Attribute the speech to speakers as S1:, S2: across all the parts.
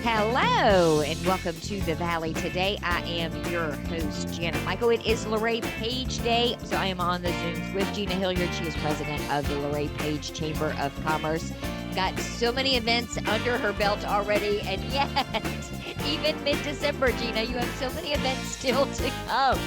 S1: Hello and welcome to the Valley today. I am your host, Janet Michael. It is Luray Page Day, so I am on the Zooms with Gina Hilliard. She is president of the Luray Page Chamber of Commerce. Got so many events under her belt already, and yet, even mid-December, Gina, you have so many events still to come.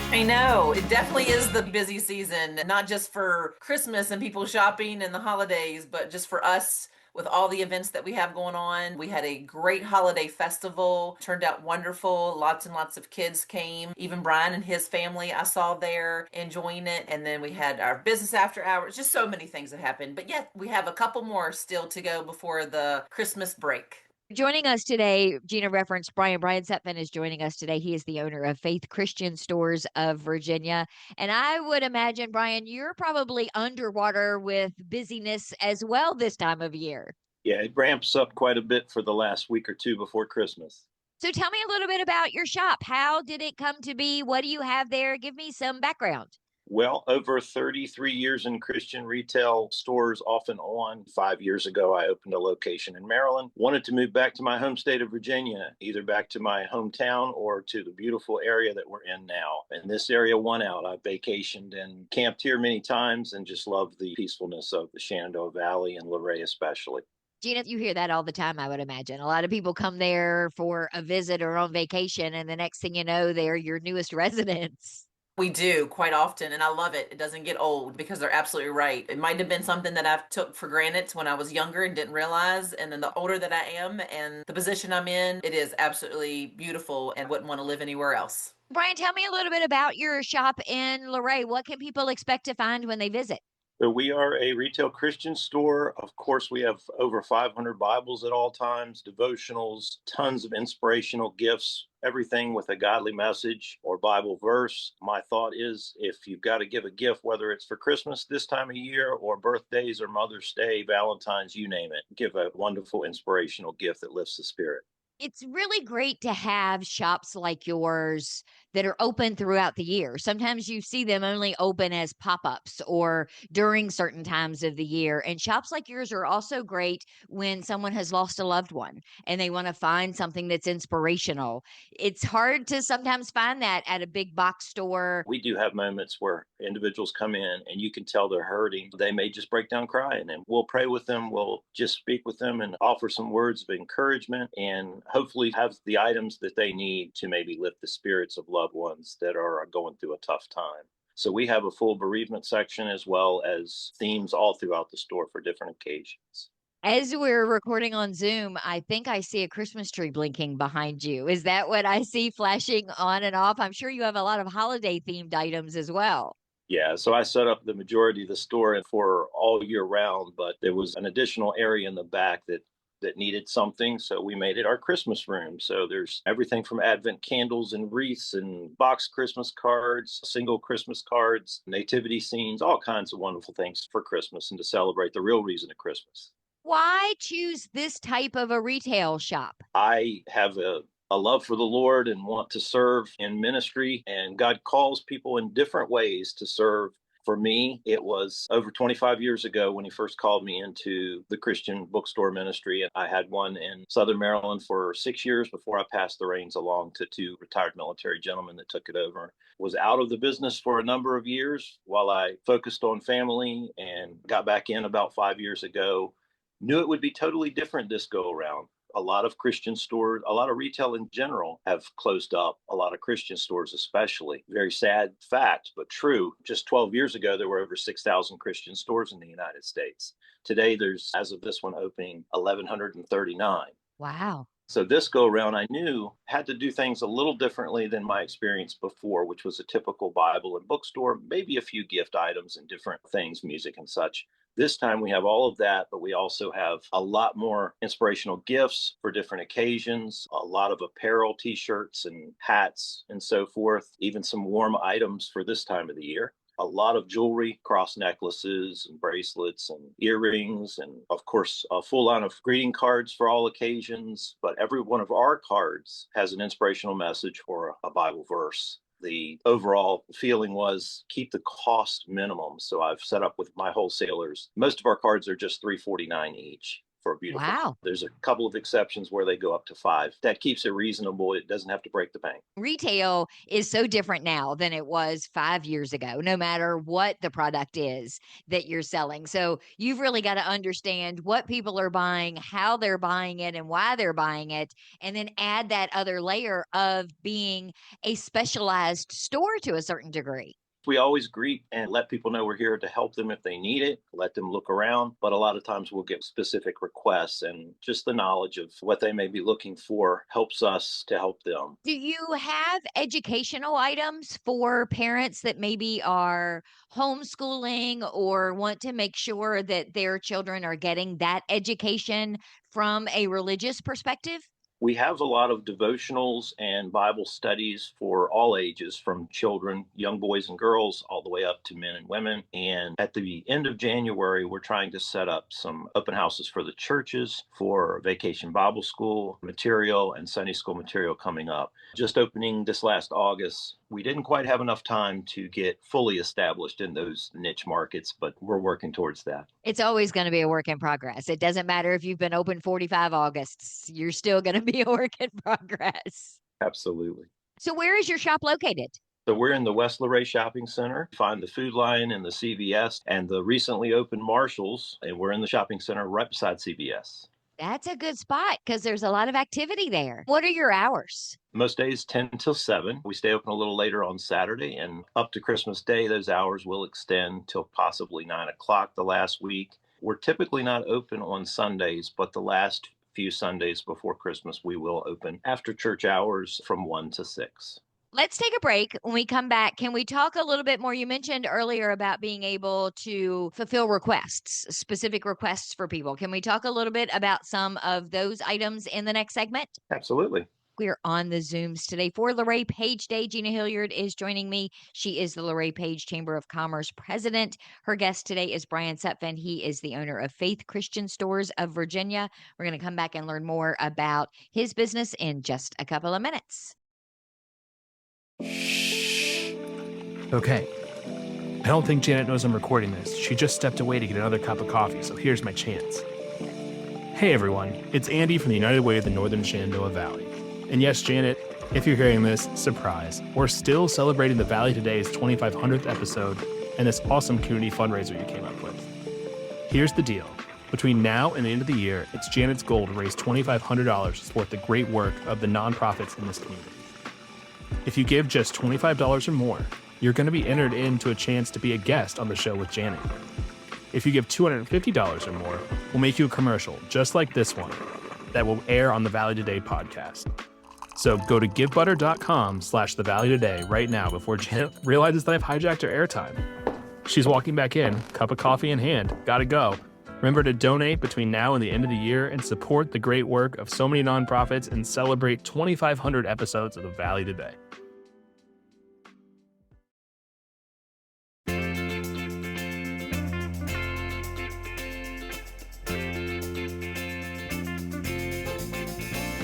S2: I know. It definitely is the busy season, not just for Christmas and people shopping and the holidays, but just for us with all the events that we have going on. We had a great holiday festival, turned out wonderful. Lots and lots of kids came. Even Brian and his family I saw there enjoying it. And then we had our business after hours, just so many things that happened. But yet we have a couple more still to go before the Christmas break.
S1: Joining us today, Gina referenced Brian. Brian Setman is joining us today. He is the owner of Faith Christian Stores of Virginia. And I would imagine, Brian, you're probably underwater with busyness as well this time of year.
S3: Yeah, it ramps up quite a bit for the last week or two before Christmas.
S1: So tell me a little bit about your shop. How did it come to be? What do you have there? Give me some background.
S3: Well, over 33 years in Christian retail stores off and on. 5 years ago, I opened a location in Maryland. Wanted to move back to my home state of Virginia, either back to my hometown or to the beautiful area that we're in now. And this area won out. I vacationed and camped here many times and just love the peacefulness of the Shenandoah Valley and Luray especially.
S1: Gina, you hear that all the time, I would imagine. A lot of people come there for a visit or on vacation, and the next thing you know, they're your newest residents.
S2: We do quite often, and I love it. It doesn't get old because they're absolutely right. It might have been something that I've took for granted when I was younger and didn't realize. And then the older that I am and the position I'm in, it is absolutely beautiful and wouldn't want to live anywhere else.
S1: Brian, tell me a little bit about your shop in Luray. What can people expect to find when they visit?
S3: So we are a retail Christian store. Of course, we have over 500 Bibles at all times, devotionals, tons of inspirational gifts, everything with a godly message or Bible verse. My thought is if you've got to give a gift, whether it's for Christmas this time of year or birthdays or Mother's Day, Valentine's, you name it, give a wonderful inspirational gift that lifts the spirit.
S1: It's really great to have shops like yours that are open throughout the year. Sometimes you see them only open as pop-ups or during certain times of the year. And shops like yours are also great when someone has lost a loved one and they want to find something that's inspirational. It's hard to sometimes find that at a big box store.
S3: We do have moments where individuals come in and you can tell they're hurting. They may just break down crying, and we'll pray with them. We'll just speak with them and offer some words of encouragement and hopefully have the items that they need to maybe lift the spirits of loved ones that are going through a tough time. So we have a full bereavement section as well as themes all throughout the store for different occasions.
S1: As we're recording on Zoom, I think I see a Christmas tree blinking behind you. Is that what I see flashing on and off? I'm sure you have a lot of holiday themed items as well.
S3: Yeah, so I set up the majority of the store for all year round, but there was an additional area in the back that needed something, so we made it our Christmas room. So there's everything from Advent candles and wreaths and box Christmas cards, single Christmas cards, nativity scenes, all kinds of wonderful things for Christmas and to celebrate the real reason of Christmas.
S1: Why choose this type of a retail shop?
S3: I have a love for the Lord and want to serve in ministry, and God calls people in different ways to serve. For me, it was over 25 years ago when he first called me into the Christian bookstore ministry. I had one in Southern Maryland for 6 years before I passed the reins along to two retired military gentlemen that took it over. Was out of the business for a number of years while I focused on family and got back in about 5 years ago. Knew it would be totally different this go around. A lot of Christian stores, a lot of retail in general have closed up, a lot of Christian stores especially. Very sad fact, but true. Just 12 years ago, there were over 6,000 Christian stores in the United States. Today, there's, as of this one opening, 1,139.
S1: Wow.
S3: So this go around, I knew had to do things a little differently than my experience before, which was a typical Bible and bookstore, maybe a few gift items and different things, music and such. This time we have all of that, but we also have a lot more inspirational gifts for different occasions, a lot of apparel, t-shirts and hats and so forth, even some warm items for this time of the year. A lot of jewelry, cross necklaces and bracelets and earrings, and of course, a full line of greeting cards for all occasions. But every one of our cards has an inspirational message or a Bible verse. The overall feeling was keep the cost minimum. So I've set up with my wholesalers. Most of our cards are just $3.49 each for a beautiful.
S1: Wow.
S3: There's a couple of exceptions where they go up to 5. That keeps it reasonable. It doesn't have to break the bank.
S1: Retail is so different now than it was 5 years ago, no matter what the product is that you're selling. So you've really got to understand what people are buying, how they're buying it, and why they're buying it, and then add that other layer of being a specialized store to a certain degree.
S3: We always greet and let people know we're here to help them if they need it, let them look around. But a lot of times we'll get specific requests, and just the knowledge of what they may be looking for helps us to help them.
S1: Do you have educational items for parents that maybe are homeschooling or want to make sure that their children are getting that education from a religious perspective?
S3: We have a lot of devotionals and Bible studies for all ages, from children, young boys and girls, all the way up to men and women. And at the end of January, we're trying to set up some open houses for the churches for Vacation Bible School material and Sunday school material coming up. Just opening this last August, we didn't quite have enough time to get fully established in those niche markets, but we're working towards that.
S1: It's always going to be a work in progress. It doesn't matter if you've been open 45 Augusts, you're still going to be a work in progress.
S3: Absolutely.
S1: So where is your shop located?
S3: So we're in the West Luray Shopping Center. Find the Food Lion and the CVS and the recently opened Marshalls, and we're in the shopping center right beside CVS.
S1: That's a good spot because there's a lot of activity there. What are your hours?
S3: Most days 10 till 7. We stay open a little later on Saturday, and up to Christmas Day, those hours will extend till possibly 9 o'clock the last week. We're typically not open on Sundays, but the last few Sundays before Christmas, we will open after church hours from 1 to 6.
S1: Let's take a break. When we come back, can we talk a little bit more? You mentioned earlier about being able to fulfill requests, specific requests for people. Can we talk a little bit about some of those items in the next segment?
S3: Absolutely.
S1: We're on the Zooms today for Luray Page Day. Gina Hilliard is joining me. She is the Luray Page Chamber of Commerce president. Her guest today is Brian Sutphin. He is the owner of Faith Christian Stores of Virginia. We're going to come back and learn more about his business in just a couple of minutes.
S4: Okay. I don't think Janet knows I'm recording this. She just stepped away to get another cup of coffee, so here's my chance. Hey everyone, it's Andy from the United Way of the Northern Shenandoah Valley. And yes, Janet, if you're hearing this, surprise. We're still celebrating the Valley Today's 2500th episode and this awesome community fundraiser you came up with. Here's the deal. Between now and the end of the year, it's Janet's goal to raise $2,500 to support the great work of the nonprofits in this community. If you give just $25 or more, you're going to be entered into a chance to be a guest on the show with Janet. If you give $250 or more, we'll make you a commercial just like this one that will air on the Valley Today podcast. So go to givebutter.com/The Valley Today right now before Janet realizes that I've hijacked her airtime. She's walking back in, cup of coffee in hand, gotta go. Remember to donate between now and the end of the year and support the great work of so many nonprofits and celebrate 2,500 episodes of The Valley Today.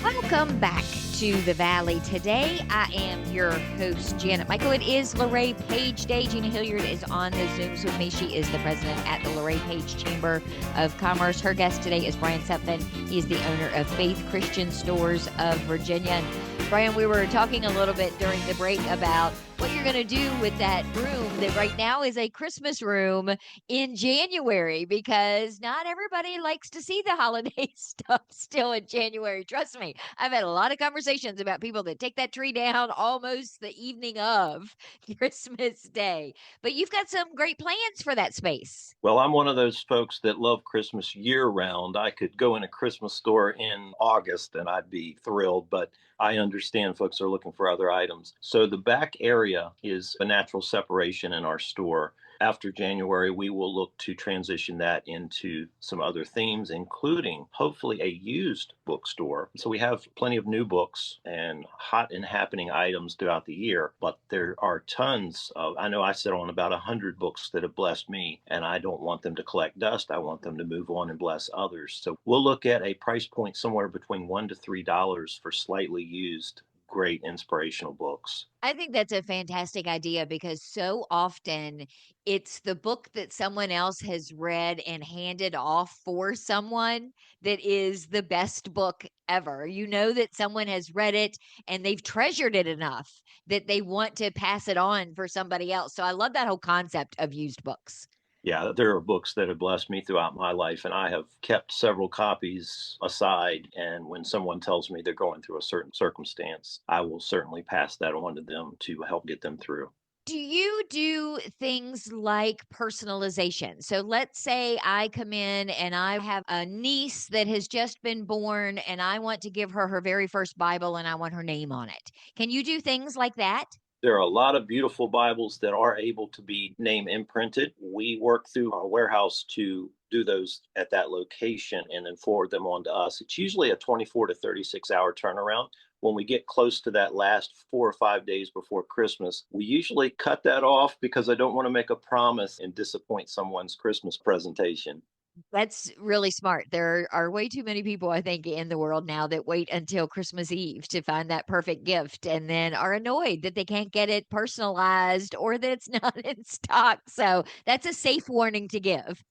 S1: Welcome back to the Valley Today. I am your host, Janet Michael. It is Luray Page Day. Gina Hilliard is on the Zooms with me. She is the president at the Luray Page Chamber of Commerce. Her guest today is Brian Sutphin. He is the owner of Faith Christian Stores of Virginia. And Brian, we were talking a little bit during the break about what you're going to do with that room that right now is a Christmas room in January, because not everybody likes to see the holiday stuff still in January. Trust me, I've had a lot of conversations about people that take that tree down almost the evening of Christmas Day. But you've got some great plans for that space.
S3: Well, I'm one of those folks that love Christmas year round. I could go in a Christmas store in August and I'd be thrilled, but I understand folks are looking for other items. So the back area is a natural separation in our store. After January, we will look to transition that into some other themes, including hopefully a used bookstore. So we have plenty of new books and hot and happening items throughout the year, but there are tons of, I know I sit on about 100 books that have blessed me, and I don't want them to collect dust. I want them to move on and bless others. So we'll look at a price point somewhere between $1 to $3 for slightly used great inspirational books.
S1: I think that's a fantastic idea because so often it's the book that someone else has read and handed off for someone that is the best book ever. You know that someone has read it and they've treasured it enough that they want to pass it on for somebody else. So I love that whole concept of used books.
S3: Yeah, there are books that have blessed me throughout my life, and I have kept several copies aside. And when someone tells me they're going through a certain circumstance, I will certainly pass that on to them to help get them through.
S1: Do you do things like personalization? So let's say I come in and I have a niece that has just been born and I want to give her her very first Bible and I want her name on it. Can you do things like that?
S3: There are a lot of beautiful Bibles that are able to be name imprinted. We work through our warehouse to do those at that location and then forward them on to us. It's usually a 24 to 36-hour turnaround. When we get close to that last 4 or 5 days before Christmas, we usually cut that off because I don't want to make a promise and disappoint someone's Christmas presentation.
S1: That's really smart. There are way too many people, I think, in the world now that wait until Christmas Eve to find that perfect gift and then are annoyed that they can't get it personalized or that it's not in stock. So that's a safe warning to give.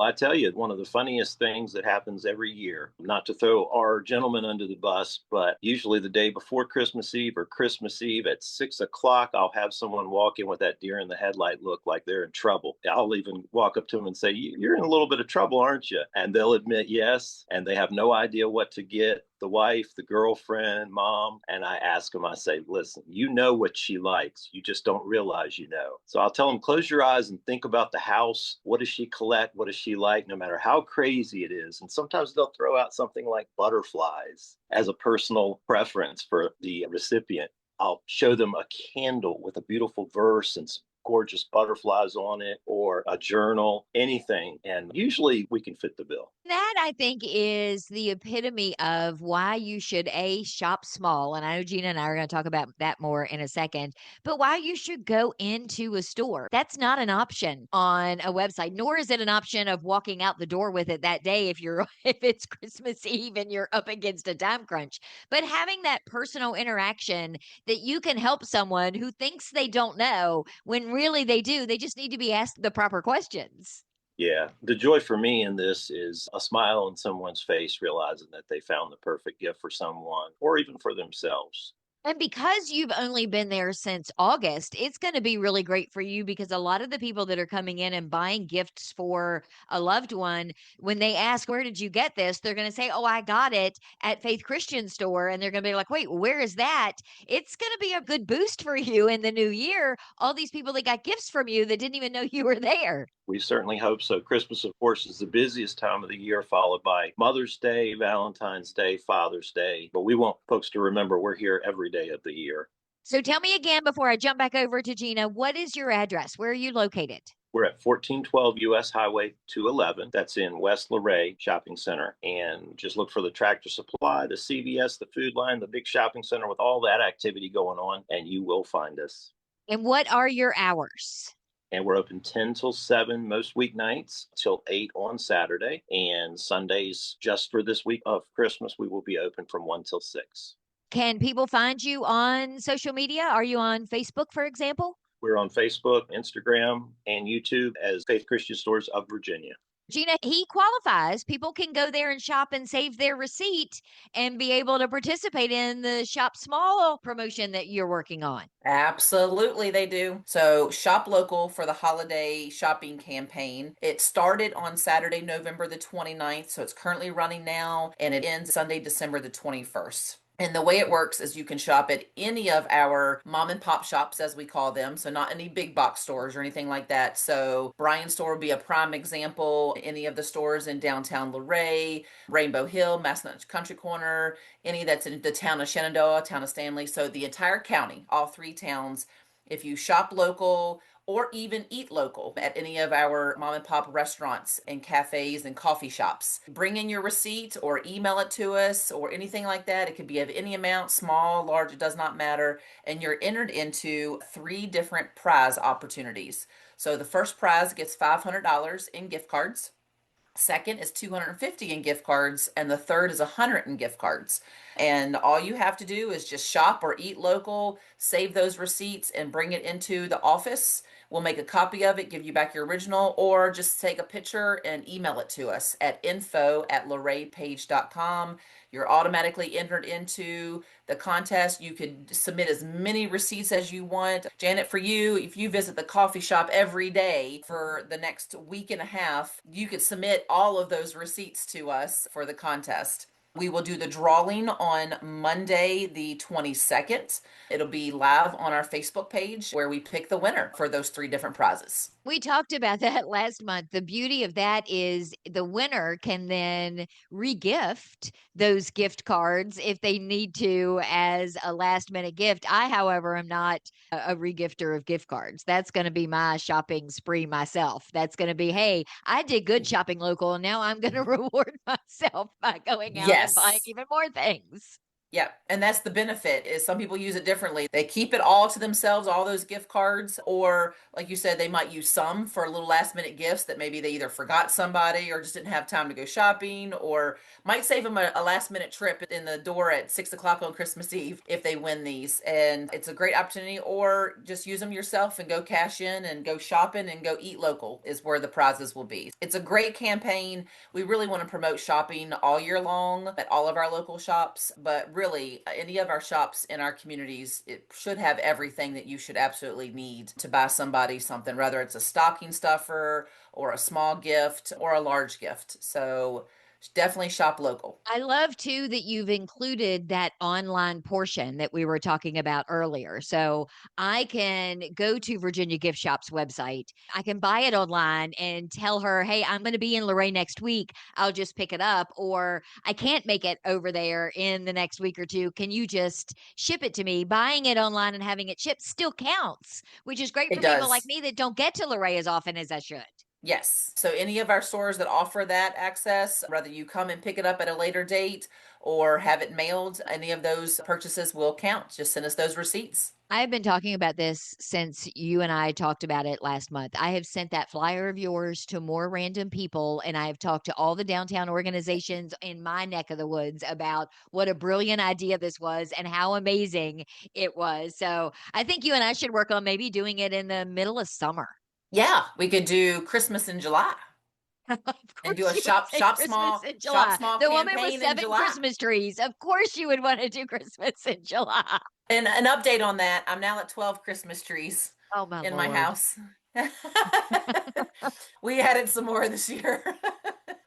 S3: I tell you, one of the funniest things that happens every year, not to throw our gentlemen under the bus, but usually the day before Christmas Eve or Christmas Eve at 6 o'clock, I'll have someone walk in with that deer in the headlight look like they're in trouble. I'll even walk up to them and say, "You're in a little bit of trouble, aren't you?" And they'll admit yes, and they have no idea what to get. The wife, the girlfriend, mom, and I ask them, I say, "Listen, you know what she likes. You just don't realize you know." So I'll tell them, close your eyes and think about the house. What does she collect? What does she like? No matter how crazy it is. And sometimes they'll throw out something like butterflies as a personal preference for the recipient. I'll show them a candle with a beautiful verse and some gorgeous butterflies on it, or a journal, anything. And usually we can fit the bill.
S1: That I think is the epitome of why you should shop small. And I know Gina and I are going to talk about that more in a second, but why you should go into a store. That's not an option on a website, nor is it an option of walking out the door with it that day if you're if it's Christmas Eve and you're up against a time crunch. But having that personal interaction that you can help someone who thinks they don't know when really they do, they just need to be asked the proper questions.
S3: Yeah, the joy for me in this is a smile on someone's face, realizing that they found the perfect gift for someone or even for themselves.
S1: And because you've only been there since August, it's going to be really great for you because a lot of the people that are coming in and buying gifts for a loved one, when they ask, "Where did you get this?" they're going to say, "Oh, I got it at Faith Christian Store." And they're going to be like, "Wait, where is that?" It's going to be a good boost for you in the new year. All these people that got gifts from you that didn't even know you were there.
S3: We certainly hope so. Christmas, of course, is the busiest time of the year, followed by Mother's Day, Valentine's Day, Father's Day. But we want folks to remember we're here every day of the year.
S1: So tell me again before I jump back over to Gina, what is your address? Where are you located?
S3: We're at 1412 US Highway 211. That's in West Luray Shopping Center. And just look for the Tractor Supply, the CVS, the Food Line, the big shopping center with all that activity going on, and you will find us.
S1: And what are your hours?
S3: And we're open 10 till 7 most weeknights, till 8 on Saturday. And Sundays, just for this week of Christmas, we will be open from 1 till 6.
S1: Can people find you on social media? Are you on Facebook, for example?
S3: We're on Facebook, Instagram, and YouTube as Faith Christian Stores of Virginia.
S1: Gina, he qualifies. People can go there and shop and save their receipt and be able to participate in the Shop Small promotion that you're working on.
S2: Absolutely, they do. So, shop local for the holiday shopping campaign. It started on Saturday, November the 29th. So, it's currently running now, and it ends Sunday, December the 21st. And the way it works is you can shop at any of our mom and pop shops, as we call them. So not any big box stores or anything like that. So Bryan's store would be a prime example. Any of the stores in downtown Luray, Rainbow Hill, Massanutten Country Corner, any that's in the town of Shenandoah, town of Stanley. So the entire county, all three towns, if you shop local or even eat local at any of our mom and pop restaurants and cafes and coffee shops. Bring in your receipt or email it to us or anything like that. It could be of any amount, small, large, it does not matter. And you're entered into 3 different prize opportunities. So the first prize gets $500 in gift cards. Second is 250 in gift cards, and the third is 100 in gift cards. And all you have to do is just shop or eat local, save those receipts, and bring it into the office. We'll make a copy of it, give you back your original, or just take a picture and email it to us at info@luraypage.com. You're automatically entered into the contest. You could submit as many receipts as you want. Janet, for you, if you visit the coffee shop every day for the next week and a half, you could submit all of those receipts to us for the contest. We will do the drawing on Monday, the 22nd. It'll be live on our Facebook page where we pick the winner for those 3 different prizes.
S1: We talked about that last month. The beauty of that is the winner can then regift those gift cards if they need to as a last minute gift. I, however, am not a regifter of gift cards. That's going to be my shopping spree myself. That's going to be, hey, I did good shopping local, and now I'm going to reward myself by going out and buying
S2: Yes.
S1: even more things.
S2: Yeah, and that's the benefit is some people use it differently. They keep it all to themselves, all those gift cards, or like you said, they might use some for little last minute gifts that maybe they either forgot somebody or just didn't have time to go shopping, or might save them a last minute trip in the door at 6 o'clock on Christmas Eve if they win these. And it's a great opportunity, or just use them yourself and go cash in and go shopping and go eat local is where the prizes will be. It's a great campaign. We really want to promote shopping all year long at all of our local shops, but really any of our shops in our communities, it should have everything that you should absolutely need to buy somebody something, whether it's a stocking stuffer or a small gift or a large gift. So definitely shop local.
S1: I love too that you've included that online portion that we were talking about earlier. So I can go to Virginia Gift Shop's website. I can buy it online and tell her, hey, I'm going to be in Luray next week. I'll just pick it up. Or I can't make it over there in the next week or two. Can you just ship it to me? Buying it online and having it shipped still counts, which is great
S2: It
S1: for people like
S2: does.
S1: me that don't get to Luray as often as I should.
S2: Yes. So any of our stores that offer that access, whether you come and pick it up at a later date or have it mailed, any of those purchases will count. Just send us those receipts.
S1: I've been talking about this since you and I talked about it last month. I have sent that flyer of yours to more random people, and I have talked to all the downtown organizations in my neck of the woods about what a brilliant idea this was and how amazing it was. So I think you and I should work on maybe doing it in the middle of summer.
S2: Yeah, we could do Christmas in July
S1: Of
S2: and do
S1: course,
S2: a
S1: you would
S2: shop
S1: say Christmas in
S2: shop
S1: July.
S2: small
S1: The woman with
S2: campaign in
S1: 7
S2: July.
S1: Christmas trees. Of course, you would want to do Christmas in July.
S2: And an update on that, I'm now at 12 Christmas trees
S1: Oh, my
S2: in my
S1: Lord.
S2: house. We added some more this year.
S1: Oh,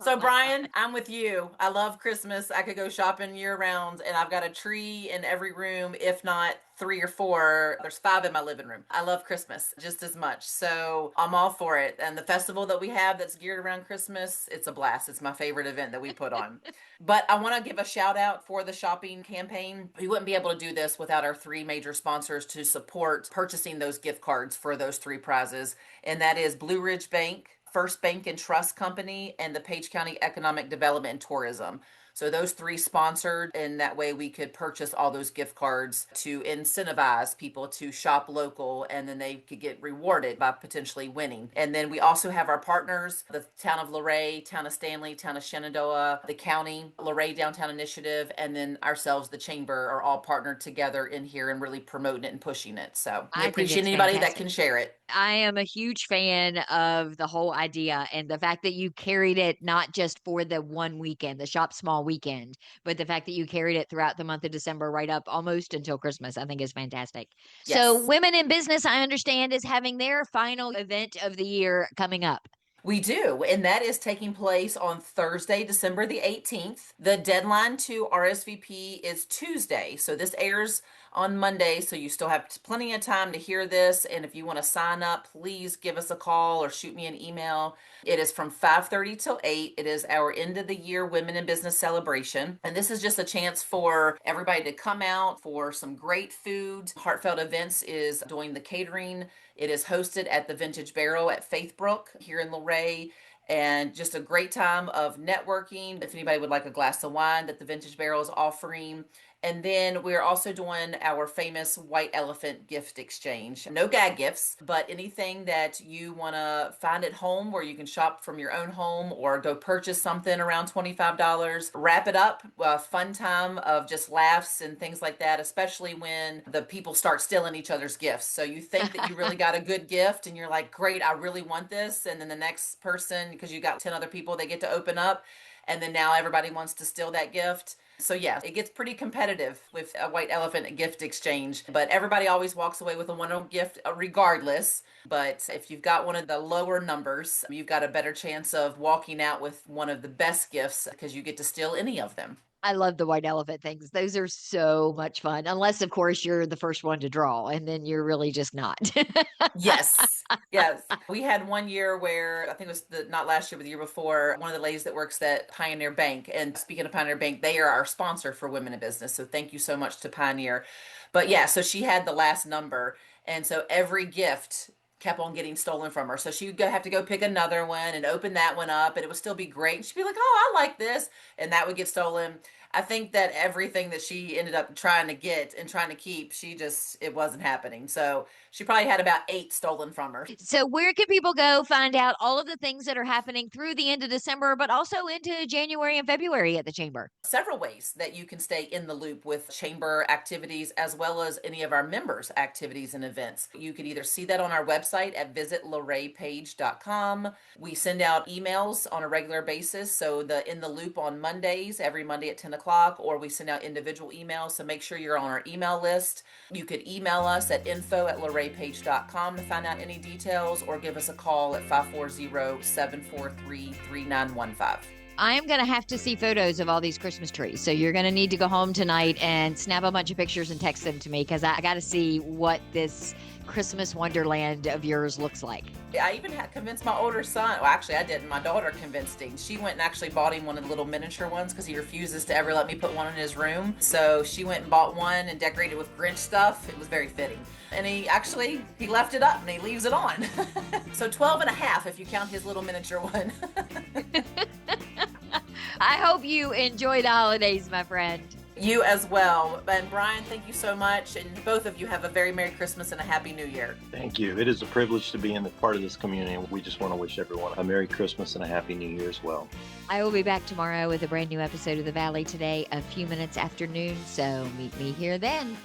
S2: So,
S1: my God.
S2: Brian, I'm with you. I love Christmas. I could go shopping year round, and I've got a tree in every room, if not 3 or 4. There's 5 in my living room. I love Christmas just as much. So, I'm all for it. And the festival that we have that's geared around Christmas, it's a blast. It's my favorite event that we put on. But I want to give a shout out for the shopping campaign. We wouldn't be able to do this without our 3 major sponsors to support purchasing those gift cards for those 3 prizes. And that is Blue Ridge Bank, First Bank and Trust Company, and the Page County Economic Development and Tourism. So those 3 sponsored, and that way we could purchase all those gift cards to incentivize people to shop local, and then they could get rewarded by potentially winning. And then we also have our partners, the Town of Luray, Town of Stanley, Town of Shenandoah, the County, Luray Downtown Initiative, and then ourselves, the Chamber, are all partnered together in here and really promoting it and pushing it. So we
S1: I think
S2: appreciate
S1: it's
S2: anybody that
S1: fantastic.
S2: can share it.
S1: I am a huge fan of the whole idea and the fact that you carried it not just for the one weekend, the shop small weekend, but the fact that you carried it throughout the month of December right up almost until Christmas, I think is fantastic. So,
S2: Yes.
S1: Women in Business, I understand, is having their final event of the year coming up.
S2: We do, and that is taking place on Thursday, December the 18th. The deadline to RSVP is Tuesday, so this airs on Monday, so you still have plenty of time to hear this. And if you want to sign up, please give us a call or shoot me an email. It is from 5:30 till 8. It is our end of the year Women in Business celebration, and this is just a chance for everybody to come out for some great food. Heartfelt Events is doing the catering. It is hosted at the Vintage Barrel at Faithbrook here in Luray, and just a great time of networking. If anybody would like a glass of wine that the Vintage Barrel is offering, And then we're also doing our famous white elephant gift exchange. No gag gifts, but anything that you want to find at home where you can shop from your own home or go purchase something around $25. Wrap it up. A fun time of just laughs and things like that, especially when the people start stealing each other's gifts. So you think that you really got a good gift and you're like, great, I really want this. And then the next person, because you got 10 other people, they get to open up. And then now everybody wants to steal that gift. So yeah, it gets pretty competitive with a white elephant gift exchange, but everybody always walks away with a wonderful gift regardless. But if you've got one of the lower numbers, you've got a better chance of walking out with one of the best gifts because you get to steal any of them.
S1: I love the white elephant things. Those are so much fun. Unless, of course, you're the first one to draw, and then you're really just not.
S2: Yes. Yes. We had one year where I think it was not last year, but the year before, one of the ladies that works at Pioneer Bank. And speaking of Pioneer Bank, they are our sponsor for Women in Business. So thank you so much to Pioneer. But yeah, so she had the last number. And so every gift kept on getting stolen from her. So she would have to go pick another one and open that one up, and it would still be great. And she'd be like, oh, I like this. And that would get stolen. I think that everything that she ended up trying to get and trying to keep, it wasn't happening. So she probably had about 8 stolen from her.
S1: So where can people go find out all of the things that are happening through the end of December, but also into January and February at the Chamber?
S2: Several ways that you can stay in the loop with Chamber activities as well as any of our members' activities and events. You could either see that on our website at visitlaraypage.com. We send out emails on a regular basis. So the In the Loop on Mondays, every Monday at 10 o'clock, or we send out individual emails. So make sure you're on our email list. You could email us at info@laraypage.com to find out any details, or give us a call at 540-743-3915.
S1: I am going to have to see photos of all these Christmas trees. So you're going to need to go home tonight and snap a bunch of pictures and text them to me, because I got to see what this Christmas wonderland of yours looks like.
S2: I even had convinced my older son. Well, actually, I didn't. My daughter convinced him. She went and actually bought him one of the little miniature ones because he refuses to ever let me put one in his room. So she went and bought one and decorated with Grinch stuff. It was very fitting. And he left it up and he leaves it on. So 12 and a half if you count his little miniature one.
S1: I hope you enjoy the holidays, my friend.
S2: You as well. And Brian, thank you so much. And both of you have a very Merry Christmas and a Happy New Year.
S3: Thank you. It is a privilege to be in the part of this community. We just want to wish everyone a Merry Christmas and a Happy New Year as well.
S1: I will be back tomorrow with a brand new episode of The Valley Today, a few minutes after noon. So meet me here then.